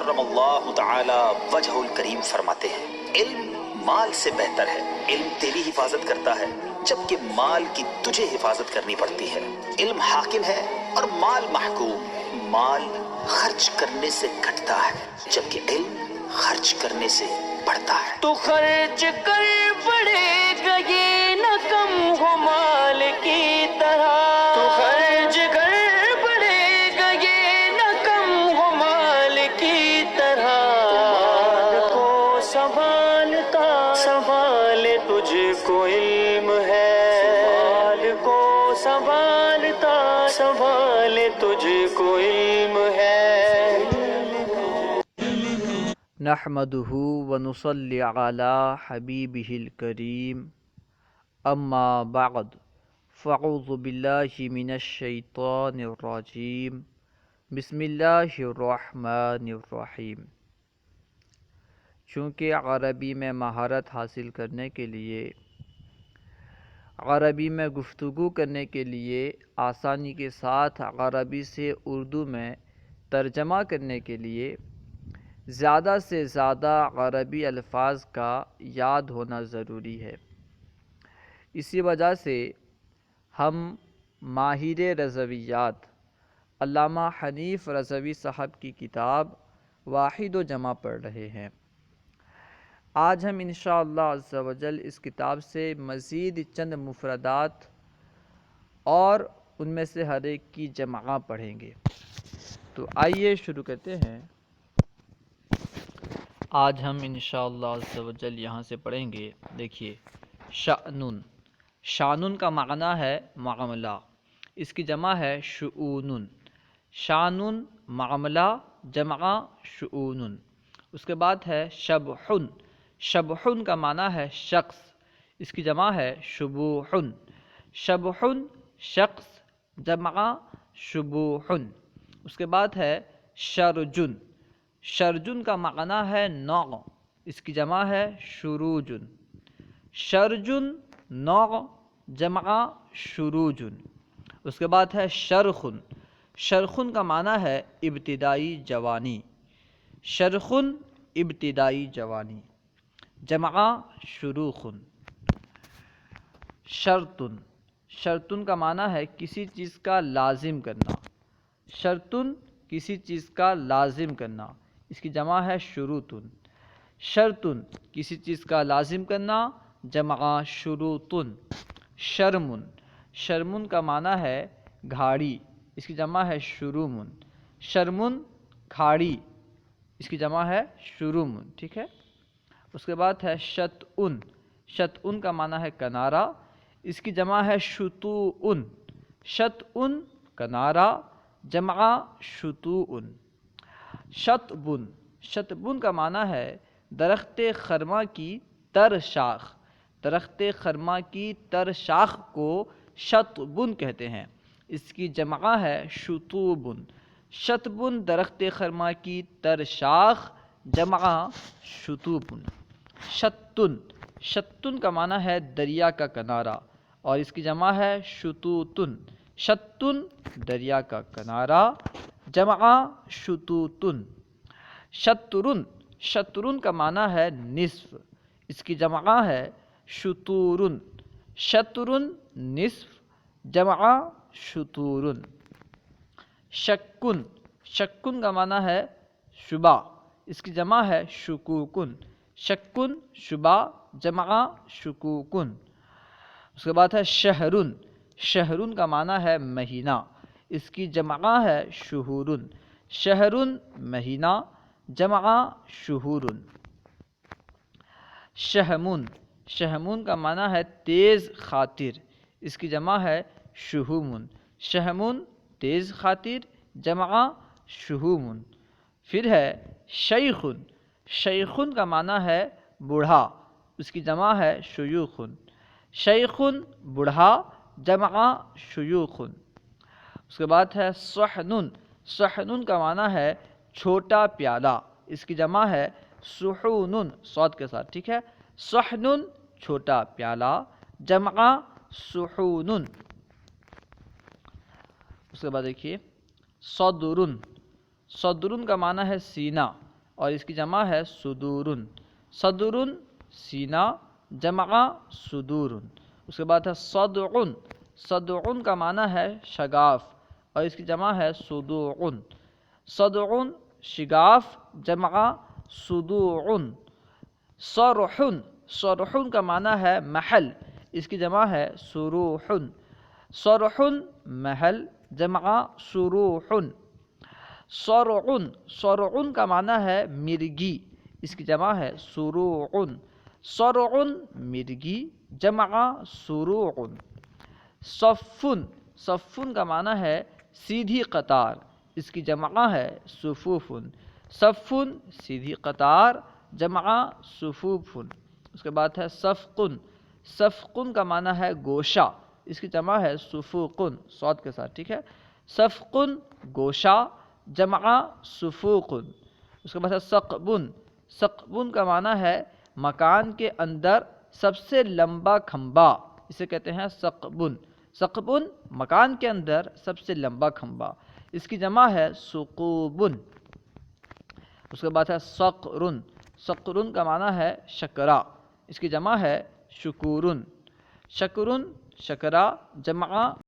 کرم اللہ تعالی وجہ الکریم فرماتے ہیں علم مال سے بہتر ہے، علم تیری حفاظت کرتا ہے جبکہ مال کی تجھے حفاظت کرنی پڑتی ہے۔ علم حاکم ہے اور مال محکوم، مال خرچ کرنے سے گھٹتا ہے جبکہ علم خرچ کرنے سے بڑھتا ہے۔ تو خرچ کر پڑے گا یہ نہ کم ہو مال کی طرح، تو خرچ کر پڑے گا یہ نہ کم ہو مال کی طرح، مال کو سنبھالتا سنبھالے تجھ کو علم ہے، مال کو سنبھالتا سنبھالے تجھ کو علم ہے۔ نحمدہ ونصلی علی حبیبہ الکریم، اما بعد فاعوذ باللہ من الشیطان الرجیم، بسم اللہ الرحمن الرحیم۔ چونکہ عربی میں مہارت حاصل کرنے کے لیے، عربی میں گفتگو کرنے کے لیے، آسانی کے ساتھ عربی سے اردو میں ترجمہ کرنے کے لیے زیادہ سے زیادہ عربی الفاظ کا یاد ہونا ضروری ہے۔ اسی وجہ سے ہم ماہر رضویات علامہ حنیف رضوی صاحب کی کتاب واحد و جمع پڑھ رہے ہیں۔ آج ہم انشاءاللہ عز و جل اس کتاب سے مزید چند مفردات اور ان میں سے ہر ایک کی جمع پڑھیں گے۔ تو آئیے شروع کرتے ہیں۔ آج ہم انشاءاللہ عز و جل یہاں سے پڑھیں گے۔ دیکھیے، شأنن، شانن کا معنی ہے معاملہ، اس کی جمع ہے شؤون۔ شانن معاملہ، جمع شؤون۔ اس کے بعد ہے شبحن، شبحن کا معنی ہے شخص، اس کی جمع ہے شبوحن۔ شبحن شخص، جمع شبوحن۔ اس کے بعد ہے شرجن، شرجن کا معنی ہے نوع، اس کی جمع ہے شروجن۔ شرجن نوع، جمع شروجن۔ اس کے بعد ہے شرخن، شرخن کا معنی ہے ابتدائی جوانی۔ شرخن ابتدائی جوانی، جمع شروخن۔ شرطن، شرطن کا معنی ہے کسی چیز کا لازم کرنا۔ شرطن کسی چیز کا لازم کرنا، اس کی جمع ہے شروطن۔ شرطن کسی چیز کا لازم کرنا، جمع شروطن۔ شرمن، شرمن کا معنی ہے گھاڑی، اس کی جمع ہے شرومن۔ شرمن گھاڑی، اس کی جمع ہے شرومن، ٹھیک ہے۔ اس کے بعد ہے شطئن، شطئن کا معنی ہے کنارہ، اس کی جمع ہے شطوئن۔ شطئن کنارہ، جمع شطوئن۔ شطبن، شطبن کا معنی ہے درخت خرما کی تر شاخ، درخت خرما کی تر شاخ کو شطبن کہتے ہیں، اس کی جمع ہے شطوبن۔ شطبن درخت خرما کی تر شاخ، جمع شطوبن۔ شطن، شطن کا معنی ہے دریا کا کنارہ اور اس کی جمع ہے شطوطن۔ شطن دریا کا کنارہ، جمع شطوطن۔ شطرن، شطرن کا معنی ہے نصف، اس کی جمع ہے شطورن۔ شطرن نصف، جمع شطورن۔ شکن، شکن کا معنی ہے شبہ، اس کی جمع ہے شکوکن۔ شکن شبہ، جمع شکوکن۔ اس کے بعد ہے شہرن، شہرن کا معنی ہے مہینہ، اس کی جمع ہے شہورن۔ شہرن مہینہ، جمع شہورن۔ شہمن، شہمن کا معنی ہے تیز خاطر، اس کی جمع ہے شہومن۔ شہمن تیز خاطر، جمع شہومن۔ پھر ہے شیخن، شیخن کا معنی ہے بوڑھا، اس کی جمع ہے شیوخن۔ شیخن بوڑھا، جمع شیوخن۔ اس کے بعد ہے صحنن، صحنن کا معنی ہے چھوٹا پیالہ، اس کی جمع ہے صحونن، صاد کے ساتھ، ٹھیک ہے۔ صحنن چھوٹا پیالہ، جمع صحونن۔ اس کے بعد دیکھیے صدرن، صدرن کا معنی ہے سینہ، اور اس کی جمع ہے صدورن. صدرن سینہ، جمع صدورن. اس کے بعد ہے صدعن. صدعن کا معنی ہے شگاف اور اس کی جمع ہے صدوعن. صدعن شگاف، جمع صدوعن. صرحن. صرحن کا معنی ہے محل، اس کی جمع ہے صروحن. صرحن محل، جمع صروحن. صرعن. صرعن کا معنی ہے مرگی، اس کی جمع ہے صروعن. صرعن مرگی، جمع صروعن. صفن. صفن کا معنی ہے سیدھی قطار، اس کی جمع ہے صفوفن. صفن سیدھی قطار، جمع صفوفن. اس کے بعد ہے صفقن. صفقن کا معنی ہے گوشہ، اس کی جمع ہے صفوقن، صاد کے ساتھ، ٹھیک ہے. صفقن گوشہ، جمع صفوقن. اس کے بعد ہے ثقبن. ثقبن کا معنی ہے مکان کے اندر سب سے لمبا کھمبا، اسے کہتے ہیں ثقبن. ثقبن مکان کے اندر سب سے لمبا کھمبا، اس کی جمع ہے ثقوبن. اس کے بعد ہے صقرن. صقرن کا معنی ہے شکرا، اس کی جمع ہے شکورن. شکرن شکرا، جمع